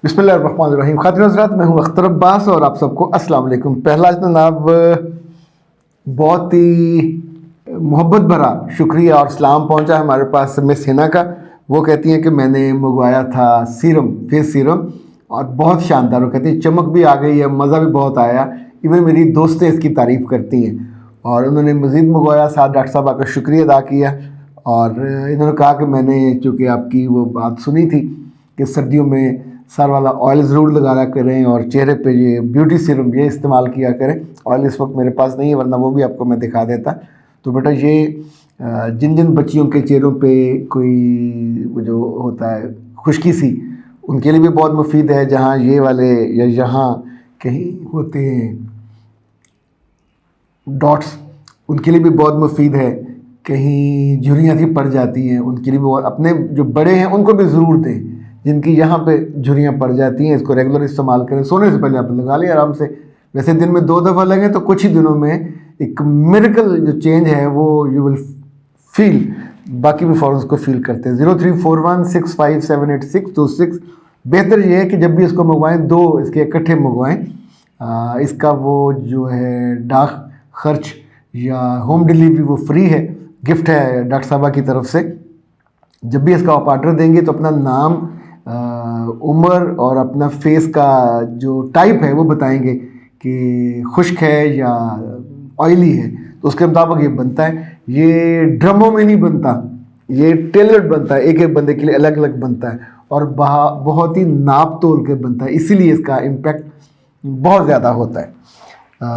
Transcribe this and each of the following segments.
बिस्मिल्लाहिर्रहमानिर्रहीम। खातिन हज़रात, मैं हूँ अख्तर अब्बास और आप सबको अस्सलाम वालेकुम। पहला जनाब बहुत ही मोहब्बत भरा शुक्रिया और सलाम पहुँचा हमारे पास मिस हिना का। वो कहती हैं कि मैंने मंगवाया था सीरम, फेस सीरम, और बहुत शानदार। वो कहती हैं चमक भी आ गई है, मज़ा भी बहुत आया। इवन मेरी दोस्तें इसकी तारीफ़ करती हैं और उन्होंने मज़ीद मंगवाया। साथ डॉक्टर साहब का शुक्रिया अदा किया और इन्होंने कहा कि मैंने चूँकि आपकी वो बात सुनी थी कि सर्दियों में सर वाला ऑयल ज़रूर लगाया करें और चेहरे पे ये ब्यूटी सीरम ये इस्तेमाल किया करें। ऑयल इस वक्त मेरे पास नहीं है, वरना वो भी आपको मैं दिखा देता। तो बेटा ये जिन जिन बच्चियों के चेहरों पे कोई वो जो होता है खुश्की सी, उनके लिए भी बहुत मुफीद है। जहाँ ये वाले या यहाँ कहीं होते हैं डॉट्स, उनके लिए भी बहुत मुफीद है। कहीं झुर्रियाँ सी पड़ जाती हैं, उनके लिए भी बहुत। अपने जो बड़े हैं उनको भी ज़रूर दें जिनकी यहाँ पे झुर्रियाँ पड़ जाती हैं। इसको रेगुलर इस्तेमाल करें, सोने से पहले आप लगा लें आराम से। वैसे दिन में 2 दफ़ा लगें तो कुछ ही दिनों में एक मिरेकल जो चेंज है वो यू विल फील। बाकी भी फ़ौरन उसको फील करते हैं। 034165782626। बेहतर ये है कि जब भी इसको मंगवाएं 2 इसके इकट्ठे मंगवाएं। इसका वो जो है डाक खर्च या होम डिलीवरी वो फ्री है, गिफ्ट है डॉक्टर साहबा की तरफ से। जब भी इसका आप ऑर्डर देंगे तो अपना नाम, उम्र और अपना फेस का जो टाइप है वो बताएंगे कि खुश्क है या ऑयली है, तो उसके मुताबिक ये बनता है। ये ड्रमों में नहीं बनता, ये टेलर्ड बनता है, एक एक बंदे के लिए अलग अलग बनता है और बहुत ही नाप तोल के बनता है, इसीलिए इसका इम्पैक्ट बहुत ज़्यादा होता है।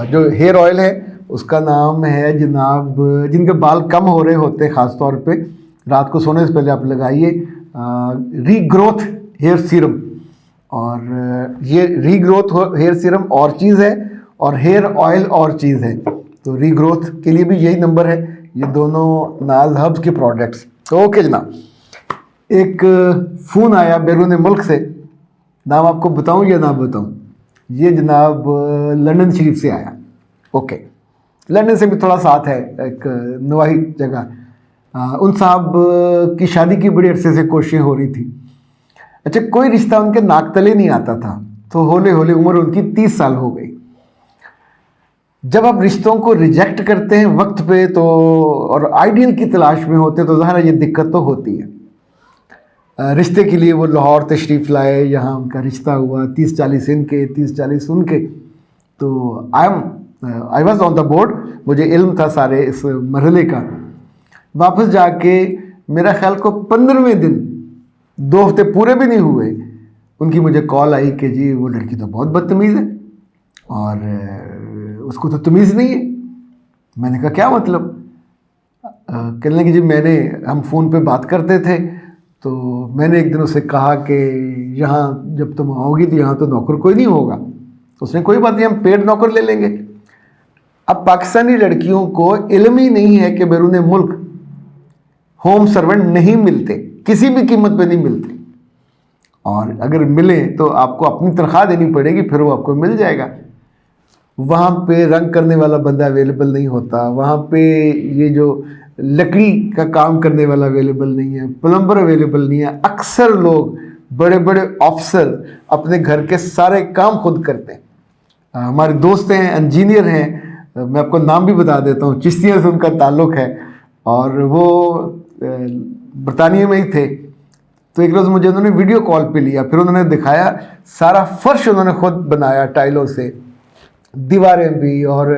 जो हेयर ऑयल है उसका नाम है जनाब, जिनके बाल कम हो रहे होते हैं ख़ास तौर पे, रात को सोने से पहले आप लगाइए रीग्रोथ हेयर सीरम। और ये रीग्रोथ हेयर सीरम और चीज़ है और हेयर ऑयल और चीज़ है। तो रीग्रोथ के लिए भी यही नंबर है। ये दोनों नाज हब्स के प्रोडक्ट्स। तो ओके जनाब, एक फ़ोन आया बैरून मुल्क से। नाम आपको बताऊं या ना बताऊं? ये जनाब लंदन शरीफ से आया। ओके, लंदन से भी थोड़ा साथ है, एक नवाही जगह। उन साहब की शादी की बड़ी अरसे से कोशिशें हो रही थी। अच्छा, कोई रिश्ता उनके नाक तले नहीं आता था, तो हौले हौले उम्र उनकी 30 साल हो गई। जब आप रिश्तों को रिजेक्ट करते हैं वक्त पे तो और आइडियल की तलाश में होते तो ज़ाहिर है ये दिक्कत तो होती है। रिश्ते के लिए वो लाहौर तशरीफ़ लाए, यहाँ उनका रिश्ता हुआ। 30-40 इनके, 30-40 उनके। तो I was on the board, मुझे इल्म था सारे इस मरहले का। वापस जाके मेरा ख्याल को 15वें दिन, 2 हफ्ते पूरे भी नहीं हुए, उनकी मुझे कॉल आई कि जी वो लड़की तो बहुत बदतमीज़ है और उसको तो तमीज़ नहीं है। मैंने कहा क्या मतलब? कहने लगी जी हम फ़ोन पे बात करते थे तो मैंने एक दिन उसे कहा कि यहाँ जब तुम आओगी तो यहाँ तो नौकर कोई नहीं होगा। तो उसने कोई बात नहीं, हम पेड नौकर ले लेंगे। अब पाकिस्तानी लड़कियों को इल्म ही नहीं है कि बैरून मुल्क होम सर्वेंट नहीं मिलते, किसी भी कीमत पे नहीं मिलते, और अगर मिले तो आपको अपनी तनख्वाह देनी पड़ेगी, फिर वो आपको मिल जाएगा। वहाँ पे रंग करने वाला बंदा अवेलेबल नहीं होता, वहाँ पे ये जो लकड़ी का काम करने वाला अवेलेबल नहीं है, प्लम्बर अवेलेबल नहीं है। अक्सर लोग बड़े बड़े ऑफिसर अपने घर के सारे काम खुद करते हैं। हमारे दोस्त हैं, इंजीनियर हैं, मैं आपको नाम भी बता देता हूँ, चिश्तिया से उनका ताल्लुक़ है और वो बरतानिया में ही थे। तो एक रोज़ मुझे उन्होंने वीडियो कॉल पे लिया, फिर उन्होंने दिखाया सारा फर्श उन्होंने खुद बनाया, टाइलों से, दीवारें भी, और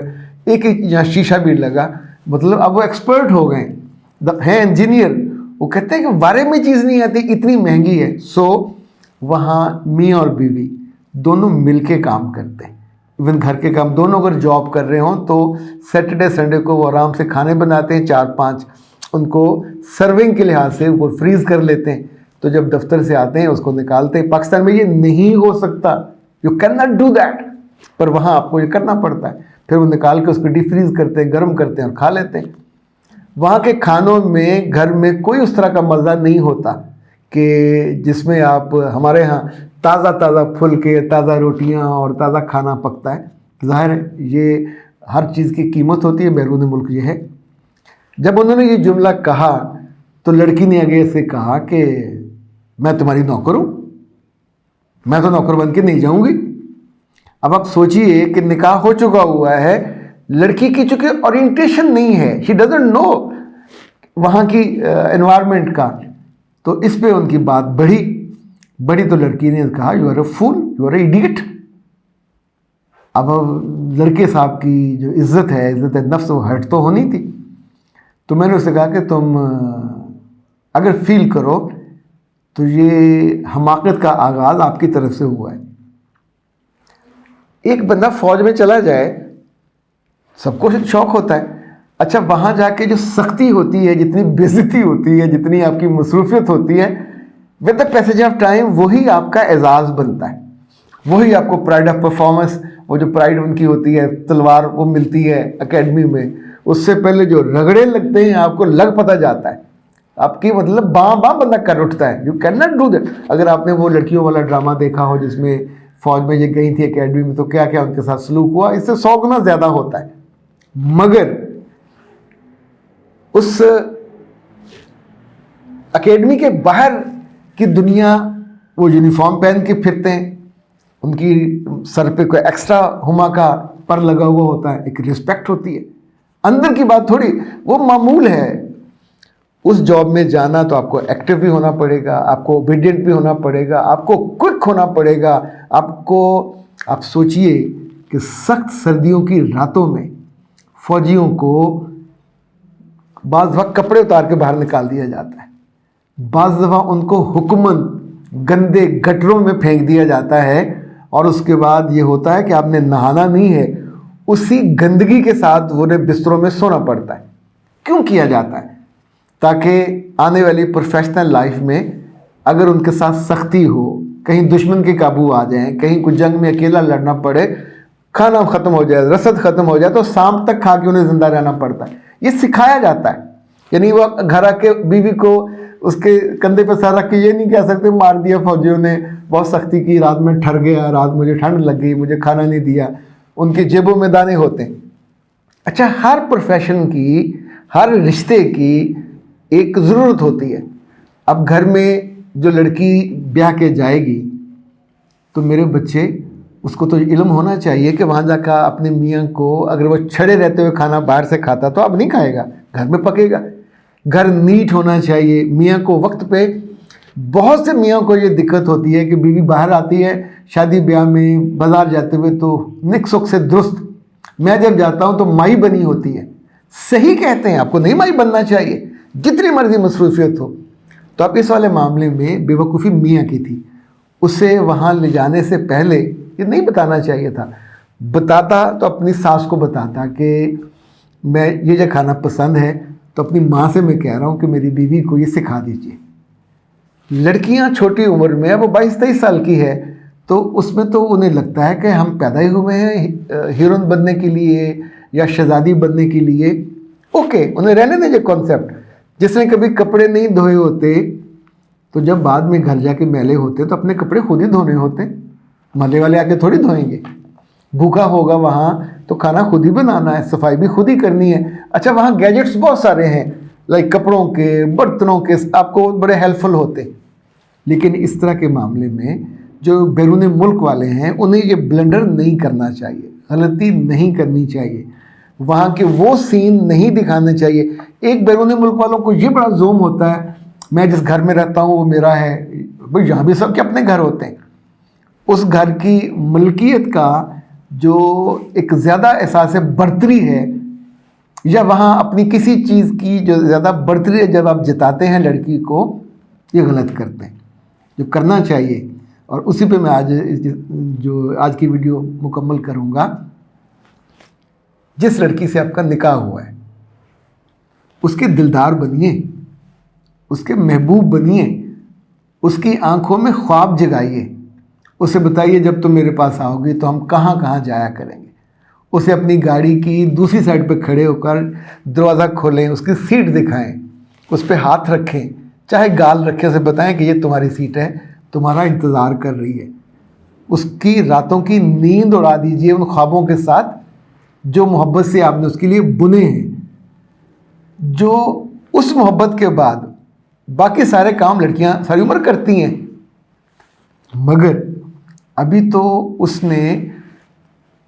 एक एक यहाँ शीशा भी लगा। मतलब अब वो एक्सपर्ट हो गए हैं, इंजीनियर। वो कहते हैं कि बारे में चीज़ नहीं आती, इतनी महंगी है। सो वहाँ मियाँ और बीवी दोनों मिलके काम करते हैं। इवन घर के काम दोनों अगर जॉब कर रहे हों तो सैटरडे संडे को वो आराम से खाने बनाते हैं, 4-5 उनको सर्विंग के लिहाज से वो फ्रीज़ कर लेते हैं। तो जब दफ्तर से आते हैं उसको निकालते हैं। पाकिस्तान में ये नहीं हो सकता, you can not do that, पर वहाँ आपको ये करना पड़ता है। फिर वो निकाल के उसको डिफ्रीज़ करते हैं, गर्म करते हैं और खा लेते हैं। वहाँ के खानों में घर में कोई उस तरह का मज़ा नहीं होता कि जिसमें आप हमारे यहाँ ताज़ा ताज़ा फुलके, ताज़ा रोटियाँ और ताज़ा खाना पकता है। ज़ाहिर है ये हर चीज़ की कीमत होती है, बैरून मुल्क ये है। जब उन्होंने ये जुमला कहा तो लड़की ने आगे से कहा कि मैं तुम्हारी नौकर हूँ। मैं तो नौकर बन के नहीं जाऊंगी। अब आप सोचिए कि निकाह हो चुका हुआ है, लड़की की चूंकि ओरिएंटेशन नहीं है, शी डजंट नो वहाँ की एनवायरनमेंट का, तो इस पे उनकी बात बढ़ी तो लड़की ने कहा you are a fool, you are a idiot. अब लड़के साहब की जो इज्जत है नफ्स, वो हर्ट तो होनी थी। तो मैंने उससे कहा कि तुम अगर फील करो तो ये हमाकत का आगाज़ आपकी तरफ से हुआ है। एक बंदा फौज में चला जाए, सबको शौक होता है, अच्छा वहाँ जाके जो सख्ती होती है, जितनी बेइज्जती होती है, जितनी आपकी मसरूफियत होती है, with the passage of time वही आपका एजाज़ बनता है, वही आपको प्राइड ऑफ परफॉर्मेंस, वो जो प्राइड उनकी होती है, तलवार वो मिलती है एकेडमी में। उससे पहले जो रगड़े लगते हैं आपको लग पता जाता है, आपकी मतलब बाँ बंदा कर उठता है। You can not do that. अगर आपने वो लड़कियों वाला ड्रामा देखा हो जिसमें फौज में ये गई थी एकेडमी में, तो क्या क्या उनके साथ सलूक हुआ, इससे 100 गुना ज़्यादा होता है। मगर उस एकेडमी के बाहर की दुनिया, वो यूनिफॉर्म पहन के फिरते हैं, उनकी सर पे कोई एक्स्ट्रा हुमा का पर लगा हुआ होता है, एक रिस्पेक्ट होती है। अंदर की बात थोड़ी, वो मामूल है। उस जॉब में जाना तो आपको एक्टिव भी होना पड़ेगा, आपको ओबीडियंट भी होना पड़ेगा, आपको क्विक होना पड़ेगा। आप सोचिए कि सख्त सर्दियों की रातों में फौजियों को बाज़ वक्त कपड़े उतार के बाहर निकाल दिया जाता है, बाज़ दफ़ा उनको हुक्मन गंदे गटरों में फेंक दिया जाता है, और उसके बाद ये होता है कि आपने नहाना नहीं है, उसी गंदगी के साथ उन्हें बिस्तरों में सोना पड़ता है। क्यों किया जाता है? ताकि आने वाली प्रोफेशनल लाइफ में अगर उनके साथ सख्ती हो, कहीं दुश्मन के काबू आ जाएं, कहीं कुछ जंग में अकेला लड़ना पड़े, खाना ख़त्म हो जाए, रसद ख़त्म हो जाए, तो शाम तक खा के उन्हें ज़िंदा रहना पड़ता है। ये सिखाया जाता है। यानी वो घर आके बीवी को उसके कंधे पर सर रख के ये नहीं कह सकते मार दिया फौजियों ने, बहुत सख्ती की, रात में ठर गया, रात मुझे ठंड लग गई, मुझे खाना नहीं दिया। उनके जेबों में दाने होते हैं। अच्छा, हर प्रोफेशन की, हर रिश्ते की एक ज़रूरत होती है। अब घर में जो लड़की ब्याह के जाएगी तो मेरे बच्चे, उसको तो इल्म होना चाहिए कि वहाँ जाकर अपने मियाँ को, अगर वो छड़े रहते हुए खाना बाहर से खाता तो अब नहीं खाएगा, घर में पकेगा। घर नीट होना चाहिए, मियाँ को वक्त पे। बहुत से मियाँ को ये दिक्कत होती है कि बीवी बाहर आती है शादी ब्याह में, बाज़ार जाते हुए तो निक सुख से दुरुस्त, मैं जब जाता हूँ तो माई बनी होती है। सही कहते हैं, आपको नहीं माई बनना चाहिए, जितनी मर्जी मसरूफियत हो। तो अब इस वाले मामले में बेवकूफ़ी मियाँ की थी। उसे वहाँ ले जाने से पहले ये नहीं बताना चाहिए था। बताता तो अपनी सास को बताता कि मैं ये जो खाना पसंद है, तो अपनी माँ से मैं कह रहा हूँ कि मेरी बीवी को ये सिखा दीजिए। लड़कियाँ छोटी उम्र में, अब वो 22-23 साल की है, तो उसमें तो उन्हें लगता है कि हम पैदा ही हुए हैं हीरोइन बनने के लिए या शहजादी बनने के लिए। ओके, उन्हें रहने दीजिए कॉन्सेप्ट। जिसने कभी कपड़े नहीं धोए होते, तो जब बाद में घर जाके मैले होते तो अपने कपड़े खुद ही धोने होते, महल्ले वाले आके थोड़ी धोएंगे। भूखा होगा वहाँ तो खाना खुद ही बनाना है, सफाई भी खुद ही करनी है। अच्छा, वहाँ गैजेट्स बहुत सारे हैं, लाइक कपड़ों के, बर्तनों के, आपको बड़े हेल्पफुल होते। लेकिन इस तरह के मामले में जो बैरून मुल्क वाले हैं, उन्हें ये ब्लंडर नहीं करना चाहिए, गलती नहीं करनी चाहिए, वहाँ के वो सीन नहीं दिखाने चाहिए। एक बैरून मुल्क वालों को ये बड़ा ज़ूम होता है, मैं जिस घर में रहता हूँ वो मेरा है। भाई यहाँ भी सबके अपने घर होते हैं। उस घर की मलकियत का जो एक ज़्यादा एहसास बर्तरी है, या वहाँ अपनी किसी चीज़ की जो ज़्यादा बर्तरी है जब आप जताते हैं लड़की को, ये गलत करते हैं। जो करना चाहिए, और उसी पे मैं आज की वीडियो मुकम्मल करूँगा। जिस लड़की से आपका निकाह हुआ है उसके दिलदार बनिए, उसके महबूब बनिए, उसकी आंखों में ख्वाब जगाइए। उसे बताइए जब तुम मेरे पास आओगी तो हम कहाँ कहाँ जाया करेंगे। उसे अपनी गाड़ी की दूसरी साइड पर खड़े होकर दरवाज़ा खोलें, उसकी सीट दिखाएं, उस पर हाथ रखें, चाहे गाल रखें, उसे बताएं कि ये तुम्हारी सीट है, तुम्हारा इंतज़ार कर रही है। उसकी रातों की नींद उड़ा दीजिए उन ख्वाबों के साथ जो मोहब्बत से आपने उसके लिए बुने हैं। जो उस मोहब्बत के बाद बाकी सारे काम लड़कियां सारी उम्र करती हैं, मगर ابھی تو اس نے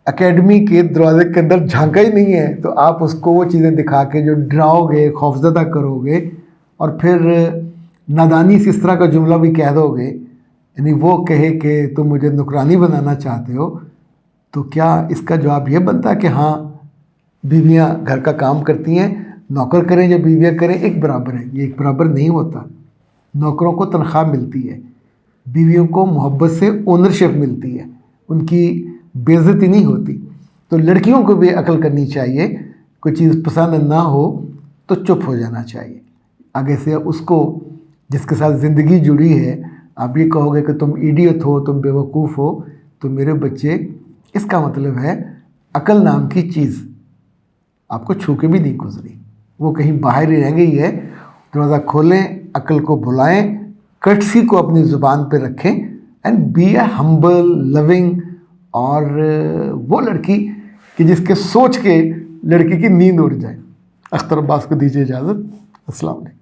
اکیڈمی کے دروازے کے اندر جھانکا ہی نہیں ہے، تو آپ اس کو وہ چیزیں دکھا کے جو ڈراؤ گے، خوفزدہ کرو گے، اور پھر نادانی سے اس طرح کا جملہ بھی کہہ دو گے، یعنی وہ کہے کہ تم مجھے نکرانی بنانا چاہتے ہو، تو کیا اس کا جواب یہ بنتا ہے کہ ہاں بیویاں گھر کا کام کرتی ہیں، نوکر کریں یا بیویاں کریں ایک برابر ہے؟ یہ ایک برابر نہیں ہوتا. نوکروں کو تنخواہ ملتی ہے، بیویوں کو محبت سے اونرشپ ملتی ہے، ان کی بے عزتی نہیں ہوتی. تو لڑکیوں کو بھی عقل کرنی چاہیے، کوئی چیز پسند نہ ہو تو چپ ہو جانا چاہیے. آگے سے اس کو جس کے ساتھ زندگی جڑی ہے آپ یہ کہو گے کہ تم ایڈیٹ ہو، تم بیوقوف ہو، تو میرے بچے اس کا مطلب ہے عقل نام کی چیز آپ کو چھو کے بھی نہیں گزری، وہ کہیں باہر ہی رہ گئی ہے. دروازہ کھولیں، عقل کو بلائیں، کٹسی کو اپنی زبان پہ رکھیں، اینڈ بی اے ہمبل لونگ، اور وہ لڑکی کہ جس کے سوچ کے لڑکی کی نیند اڑ جائے. اختر عباس کو دیجیے اجازت. السلام علیکم.